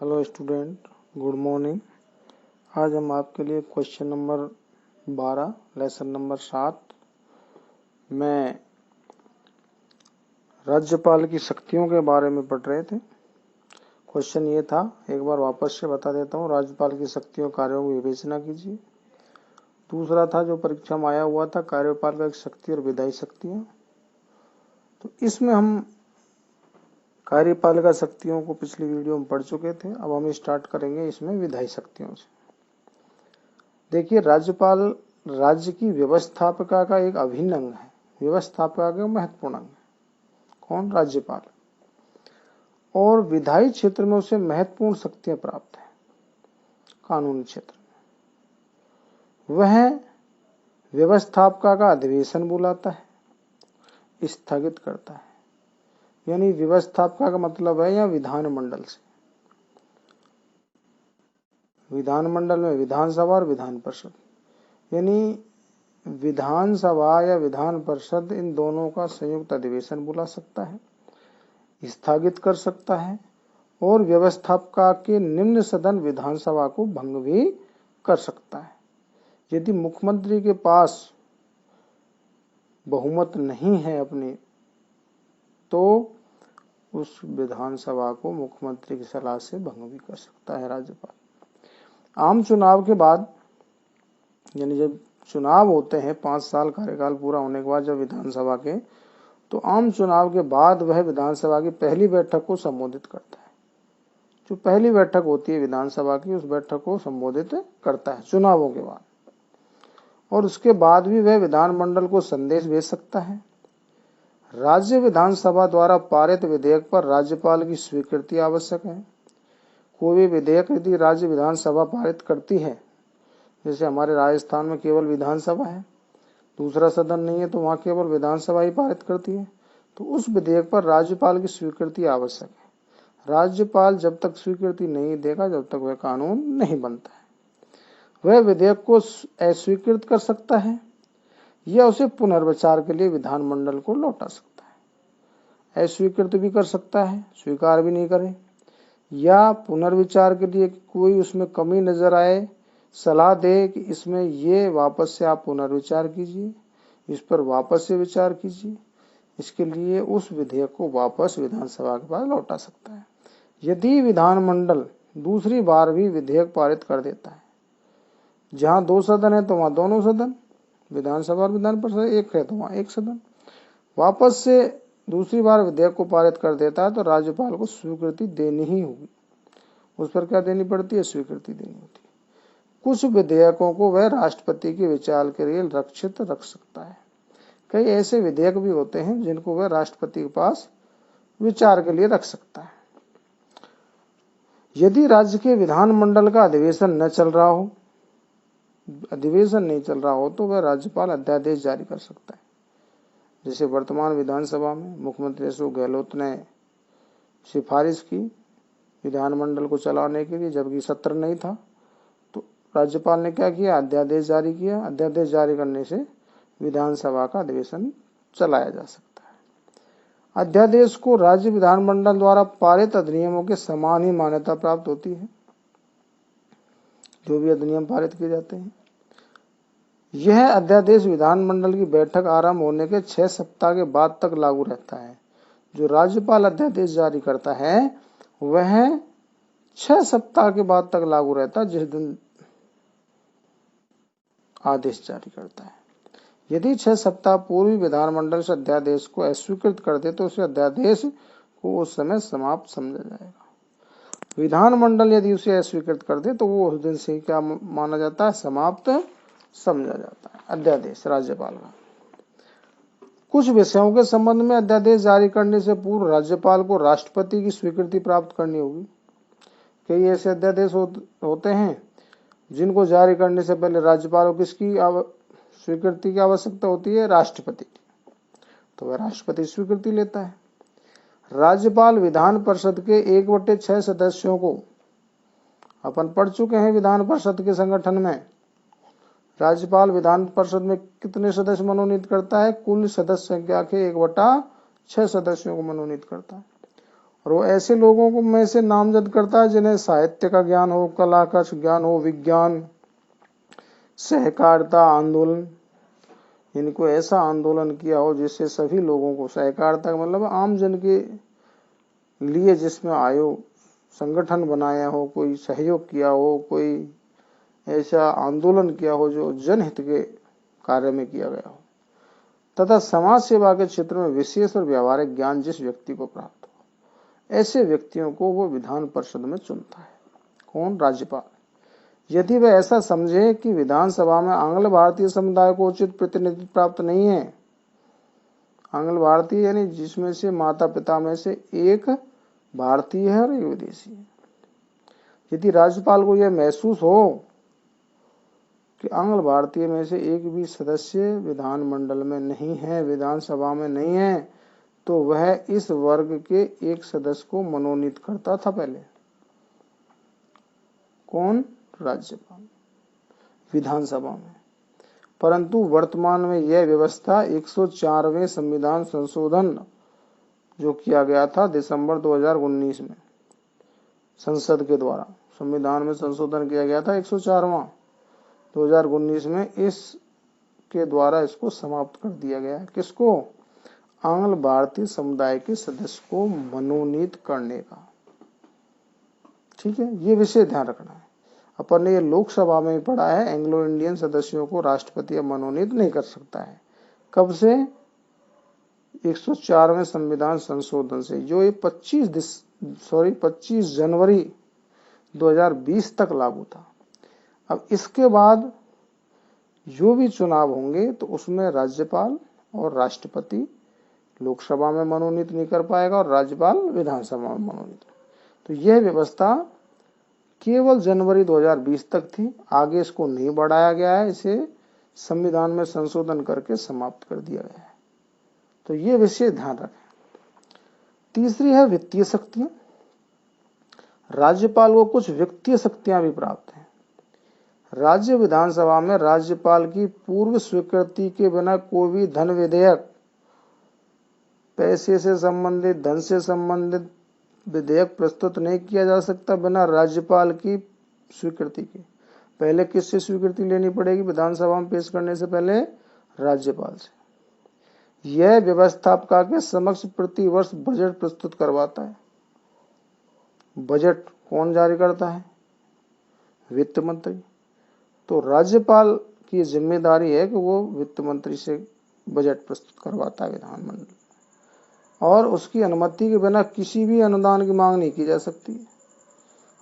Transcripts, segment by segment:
Hello student, good morning. आज हम आपके लिए क्वेश्चन नंबर 12 लेसन नंबर 7 में राज्यपाल की शक्तियों के बारे में पढ़ रहे थे। क्वेश्चन ये था, एक बार वापस से बता देता हूँ। राज्यपाल की शक्तियों कार्यों की विवेचना कीजिए। दूसरा था जो परीक्षा में आया हुआ था, कार्यपाल का एक शक्ति और विधायी शक्तियाँ। तो इसमें हम कार्यपालिका शक्तियों को पिछली वीडियो में पढ़ चुके थे। अब हम स्टार्ट करेंगे इसमें विधायी शक्तियों से। देखिए, राज्यपाल राज्य की व्यवस्थापिका का एक अभिन्न अंग है। व्यवस्थापिका का महत्वपूर्ण अंग है कौन? राज्यपाल। और विधायी क्षेत्र में उसे महत्वपूर्ण शक्तियां प्राप्त है। कानूनी क्षेत्र में वह व्यवस्थापिका का अधिवेशन बुलाता है, स्थगित करता है। यानी व्यवस्थापिका का मतलब है या विधानमंडल से। विधानमंडल में विधानसभा और विधान परिषद, यानी विधानसभा या विधान परिषद इन दोनों का संयुक्त अधिवेशन बुला सकता है, स्थगित कर सकता है और व्यवस्थापिका के निम्न सदन विधानसभा को भंग भी कर सकता है। यदि मुख्यमंत्री के पास बहुमत नहीं है अपने, तो उस विधानसभा को मुख्यमंत्री की सलाह से भंग भी कर सकता है राज्यपाल। आम चुनाव के बाद, यानी जब चुनाव होते हैं 5 साल कार्यकाल पूरा होने के बाद जब विधानसभा के, तो आम चुनाव के बाद वह विधानसभा की पहली बैठक को संबोधित करता है। जो पहली बैठक होती है विधानसभा की, उस बैठक को संबोधित करता है चुनावों के बाद। और उसके बाद भी वह विधानमंडल को संदेश भेज सकता है। राज्य विधानसभा द्वारा पारित विधेयक पर राज्यपाल की स्वीकृति आवश्यक है। कोई भी विधेयक यदि राज्य विधानसभा पारित करती है, जैसे हमारे राजस्थान में केवल विधानसभा है, दूसरा सदन नहीं है, तो वहां केवल विधानसभा ही पारित करती है, तो उस विधेयक पर राज्यपाल की स्वीकृति आवश्यक है। राज्यपाल जब तक स्वीकृति नहीं देगा, जब तक वह कानून नहीं बनता है। वह विधेयक को अस्वीकृत कर सकता है या उसे पुनर्विचार के लिए विधानमंडल को लौटा सकता है। अस्वीकृत भी कर सकता है, स्वीकार भी नहीं करे, या पुनर्विचार के लिए कोई उसमें कमी नजर आए, सलाह दे कि इसमें ये वापस से आप पुनर्विचार कीजिए, इस पर वापस से विचार कीजिए। इसके लिए उस विधेयक को वापस विधानसभा के पास लौटा सकता है। यदि विधानमंडल दूसरी बार भी विधेयक पारित कर देता है, जहां 2 सदन है तो वहां दोनों सदन, विधानसभा और विधान परिषद एक है तो वहां एक सदन, वापस से दूसरी बार विधेयक को पारित कर देता है, तो राज्यपाल को स्वीकृति देनी ही होगी। उस पर क्या देनी पड़ती है? स्वीकृति देनी होती है। कुछ विधेयकों को वह राष्ट्रपति के विचार के लिए रक्षित रख सकता है। कई ऐसे विधेयक भी होते हैं जिनको वह राष्ट्रपति के पास विचार के लिए रख सकता है। यदि राज्य के विधानमंडल का अधिवेशन न चल रहा हो, अधिवेशन नहीं चल रहा हो, तो वह राज्यपाल अध्यादेश जारी कर सकता है। जैसे वर्तमान विधानसभा में मुख्यमंत्री अशोक गहलोत ने सिफारिश की विधानमंडल को चलाने के लिए, जबकि सत्र नहीं था, तो राज्यपाल ने क्या किया? अध्यादेश जारी किया। अध्यादेश जारी करने से विधानसभा का अधिवेशन चलाया जा सकता है। अध्यादेश को राज्य विधानमंडल द्वारा पारित अधिनियमों के समान ही मान्यता प्राप्त होती है, जो भी अधिनियम पारित किए जाते हैं। यह अध्यादेश विधानमंडल की बैठक आरंभ होने के 6 सप्ताह के बाद तक लागू रहता है। जो राज्यपाल अध्यादेश जारी करता है वह 6 सप्ताह के बाद तक लागू रहता है, जिस दिन आदेश जारी करता है। यदि 6 सप्ताह पूर्व विधानमंडल से अध्यादेश को अस्वीकृत कर दे, तो उस अध्यादेश को उस समय समाप्त समझा जाएगा। विधानमंडल यदि उसे अस्वीकृत कर दे, तो वो उस दिन से क्या माना जाता है? समाप्त समझा जाता है अध्यादेश राज्यपाल का। कुछ विषयों के संबंध में अध्यादेश जारी करने से पूर्व राज्यपाल को राष्ट्रपति की स्वीकृति प्राप्त करनी होगी। कई ऐसे अध्यादेश होते हैं जिनको जारी करने से पहले राज्यपाल को किसकी स्वीकृति की आवश्यकता होती है? राष्ट्रपति की। तो वह राष्ट्रपति स्वीकृति लेता है। राज्यपाल विधान परिषद के 1/6 सदस्यों को, अपन पढ़ चुके हैं विधान परिषद के संगठन में, राज्यपाल विधान परिषद में कितने सदस्य मनोनीत करता है? कुल सदस्य संख्या के 1/6 सदस्यों को मनोनीत करता है। और वो ऐसे लोगों को में से नामजद करता है जिन्हें साहित्य का ज्ञान हो, कला का ज्ञान हो, विज्ञान, सहकारिता आंदोलन, इनको ऐसा आंदोलन किया हो जिससे सभी लोगों को, सहकारिता का मतलब आम जन के लिए जिसमें आयो संगठन बनाया हो, कोई सहयोग किया हो, कोई ऐसा आंदोलन किया हो जो जनहित के कार्य में किया गया हो, तथा समाज सेवा के क्षेत्र में विशेष और व्यावहारिक ज्ञान जिस व्यक्ति को प्राप्त हो, ऐसे व्यक्तियों को वो विधान परिषद में चुनता है। कौन? राज्यपाल। यदि वह ऐसा समझे कि विधानसभा में आंग्ल भारतीय समुदाय को उचित प्रतिनिधित्व प्राप्त नहीं है, आंग्ल भारतीय यानी जिसमें से माता पिता में से एक भारतीय है और एक विदेशी है, यदि राज्यपाल को यह महसूस हो कि आंग्ल भारतीय में से एक भी सदस्य विधानमंडल में नहीं है, विधानसभा में नहीं है, तो वह इस वर्ग के एक सदस्य को मनोनीत करता था पहले। कौन? राज्यपाल, विधानसभा में। परंतु वर्तमान में यह व्यवस्था 104वें संविधान संशोधन जो किया गया था दिसंबर 2019 में संसद के द्वारा, संविधान में संशोधन किया गया था 104वां 2019 में, इसके द्वारा इसको समाप्त कर दिया गया है। किसको? आंग्ल भारतीय समुदाय के सदस्य को मनोनीत करने का। ठीक है, ये विषय ध्यान रखना है। अपन ने ये लोकसभा में पढ़ा है, एंग्लो इंडियन सदस्यों को राष्ट्रपति मनोनीत नहीं कर सकता है। कब से? 104वें संविधान संशोधन से, जो ये 25 जनवरी 2020 तक लागू था। अब इसके बाद जो भी चुनाव होंगे तो उसमें राज्यपाल और राष्ट्रपति लोकसभा में मनोनीत नहीं कर पाएगा और राज्यपाल विधानसभा में मनोनीत। तो यह व्यवस्था केवल जनवरी 2020 तक थी, आगे इसको नहीं बढ़ाया गया है, इसे संविधान में संशोधन करके समाप्त कर दिया गया है। तो ये विषय ध्यान रखें। तीसरी है वित्तीय शक्तियां। राज्यपाल को कुछ वित्तीय शक्तियां भी प्राप्त हैं। राज्य विधानसभा में राज्यपाल की पूर्व स्वीकृति के बिना कोई भी धन विधेयक, पैसे से संबंधित, धन से संबंधित विधेयक प्रस्तुत नहीं किया जा सकता बिना राज्यपाल की स्वीकृति के। पहले किससे स्वीकृति लेनी पड़ेगी? विधानसभा में पेश करने से पहले राज्यपाल से। यह व्यवस्थापका के समक्ष प्रति वर्ष बजट प्रस्तुत करवाता है। बजट कौन जारी करता है? वित्त मंत्री। तो राज्यपाल की जिम्मेदारी है कि वो वित्त मंत्री से बजट प्रस्तुत करवाता है विधानमंडल, और उसकी अनुमति के बिना किसी भी अनुदान की मांग नहीं की जा सकती।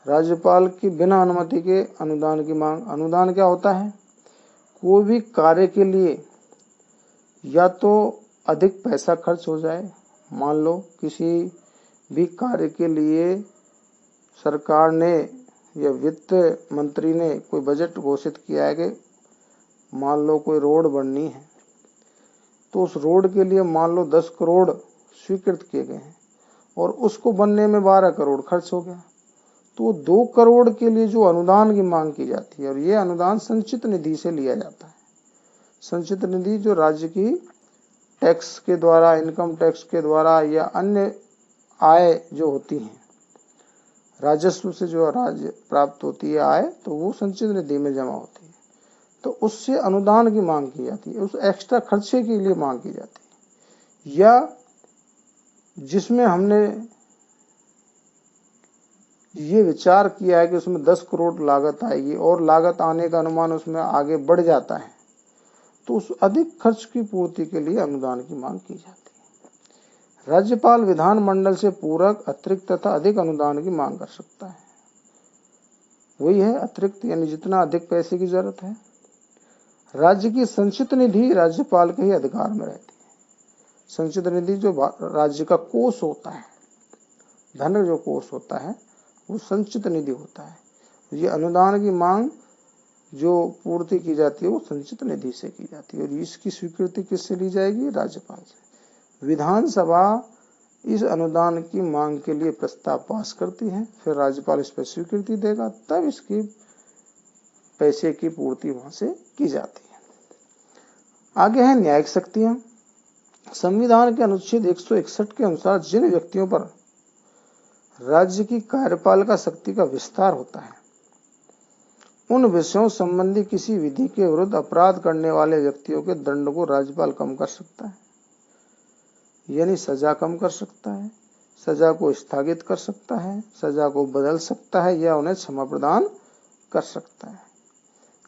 राज्यपाल की बिना अनुमति के अनुदान की मांग, अनुदान क्या होता है? कोई भी कार्य के लिए या तो अधिक पैसा खर्च हो जाए, मान लो किसी भी कार्य के लिए सरकार ने या वित्त मंत्री ने कोई बजट घोषित किया है कि मान लो कोई रोड बननी है, तो उस रोड के लिए मान लो 10 करोड़ स्वीकृत किए गए हैं और उसको बनने में 12 करोड़ खर्च हो गया, तो 2 करोड़ के लिए जो अनुदान की मांग की जाती है, और ये अनुदान संचित निधि से लिया जाता है। संचित निधि जो राज्य की टैक्स के द्वारा, इनकम टैक्स के द्वारा या अन्य आय जो होती है, राजस्व से जो राज्य प्राप्त होती है आय, तो वो संचित निधि में जमा होती है। तो उससे अनुदान की मांग की जाती है, उस एक्स्ट्रा खर्चे के लिए मांग की जाती है। या जिसमें हमने ये विचार किया है कि उसमें 10 करोड़ लागत आएगी और लागत आने का अनुमान उसमें आगे बढ़ जाता है, तो उस अधिक खर्च की पूर्ति के लिए अनुदान की मांग की जाती है। राज्यपाल विधानमंडल से पूरक, अतिरिक्त तथा अधिक अनुदान की मांग कर सकता है। वही है अतिरिक्त, यानी जितना अधिक पैसे की जरूरत है। राज्य की संचित निधि राज्यपाल के ही अधिकार में रहती है। संचित निधि जो राज्य का कोष होता है, धन जो कोष होता है, वो संचित निधि होता है। ये अनुदान की मांग जो पूर्ति की जाती है वो संचित निधि से की जाती है, और इसकी स्वीकृति किससे ली जाएगी? राज्यपाल से। विधानसभा इस अनुदान की मांग के लिए प्रस्ताव पास करती है, फिर राज्यपाल इस पर स्वीकृति देगा, तब इसकी पैसे की पूर्ति वहां से की जाती है। आगे है न्यायिक शक्तियां। संविधान के अनुच्छेद 161 के अनुसार जिन व्यक्तियों पर राज्य की कार्यपालिका शक्ति का विस्तार होता है। उन विषयों संबंधी किसी विधि के विरुद्ध अपराध करने वाले व्यक्तियों के दंड को राज्यपाल कम कर सकता है, यानी सजा कम कर सकता है, सजा को स्थगित कर सकता है, सजा को बदल सकता है या उन्हें क्षमा प्रदान कर सकता है।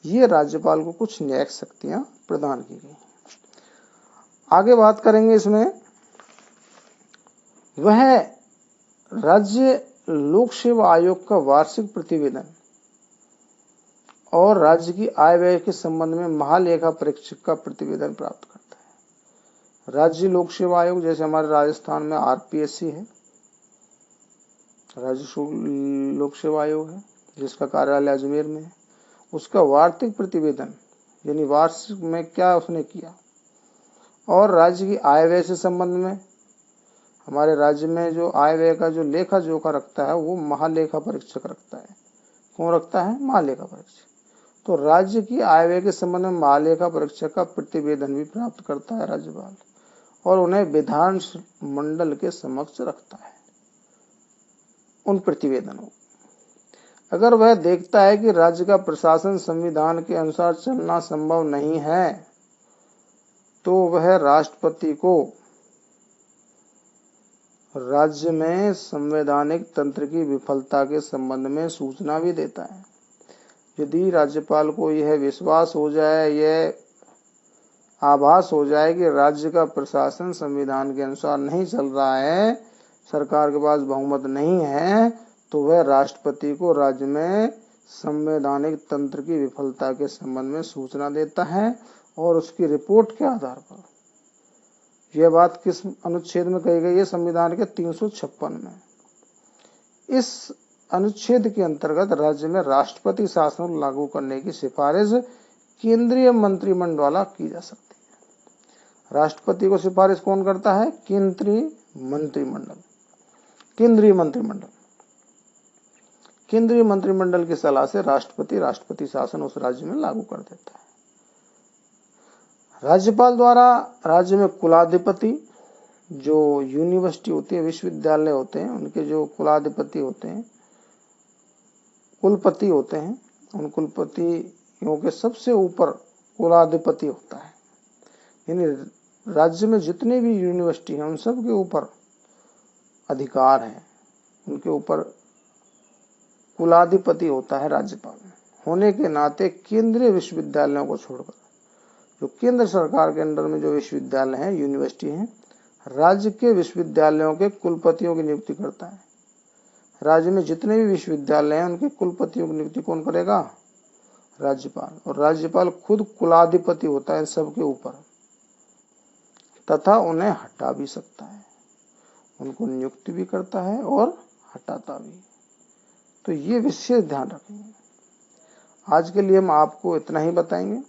ये राज्यपाल को कुछ न्यायिक शक्तियां प्रदान की गई। आगे बात करेंगे इसमें, वह राज्य लोक सेवा आयोग का वार्षिक प्रतिवेदन और राज्य की आय व्यय के संबंध में महालेखा परीक्षक का प्रतिवेदन प्राप्त करता है। राज्य लोक सेवा आयोग जैसे हमारे राजस्थान में आरपीएससी है, राज्य लोक सेवा आयोग है जिसका कार्यालय अजमेर में है, उसका वार्षिक प्रतिवेदन यानी वार्षिक में क्या उसने किया, और राज्य की आय व्यय से संबंध में हमारे राज्य में जो आय व्यय का जो लेखा जोखा रखता है वो महालेखा परीक्षक रखता है। कौन रखता है? महालेखा परीक्षक। तो राज्य की आय व्यय के संबंध में महालेखा परीक्षक का प्रतिवेदन भी प्राप्त करता है राज्यपाल, और उन्हें विधान मंडल के समक्ष रखता है उन प्रतिवेदनों। अगर वह देखता है कि राज्य का प्रशासन संविधान के अनुसार चलना संभव नहीं है तो वह राष्ट्रपति को राज्य में संवैधानिक तंत्र की विफलता के संबंध में सूचना भी देता है। यदि राज्यपाल को यह विश्वास हो जाए, यह आभास हो जाए कि राज्य का प्रशासन संविधान के अनुसार नहीं चल रहा है, सरकार के पास बहुमत नहीं है, तो वह राष्ट्रपति को राज्य में संवैधानिक तंत्र की विफलता के संबंध में सूचना देता है, और उसकी रिपोर्ट के आधार पर, यह बात किस अनुच्छेद में कही गई है? संविधान के 356 में। इस अनुच्छेद के अंतर्गत राज्य में राष्ट्रपति शासन लागू करने की सिफारिश केंद्रीय मंत्रिमंडल द्वारा की जा सकती है। राष्ट्रपति को सिफारिश कौन करता है? केंद्रीय मंत्रिमंडल। केंद्रीय मंत्रिमंडल की सलाह से राष्ट्रपति शासन उस राज्य में लागू कर देता है। राज्यपाल द्वारा राज्य में कुलाधिपति, जो यूनिवर्सिटी होती है, विश्वविद्यालय होते हैं, उनके जो कुलाधिपति होते हैं, कुलपति होते हैं, उन कुलपतियों के सबसे ऊपर कुलाधिपति होता है। यानी राज्य में जितने भी यूनिवर्सिटी हैं उन सब के ऊपर अधिकार है, उनके ऊपर कुलाधिपति होता है राज्यपाल। होने के नाते केंद्रीय विश्वविद्यालयों को छोड़कर जो केंद्र सरकार के अंडर में जो विश्वविद्यालय हैं, यूनिवर्सिटी हैं, राज्य के विश्वविद्यालयों के कुलपतियों की नियुक्ति करता है। राज्य में जितने भी विश्वविद्यालय हैं उनके कुलपतियों की नियुक्ति कौन करेगा? राज्यपाल। और राज्यपाल खुद कुलाधिपति होता है सबके ऊपर, तथा उन्हें हटा भी सकता है, उनको नियुक्ति भी करता है और हटाता भी। तो ये विशेष ध्यान रखेंगे। आज के लिए हम आपको इतना ही बताएंगे।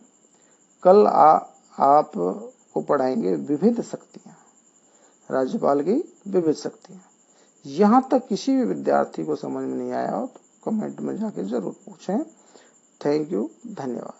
कल आपको पढ़ाएंगे विविध शक्तियां, राज्यपाल की विविध शक्तियां। यहाँ तक किसी भी विद्यार्थी को समझ में नहीं आया हो तो कमेंट में जाके जरूर पूछें। थैंक यू, धन्यवाद।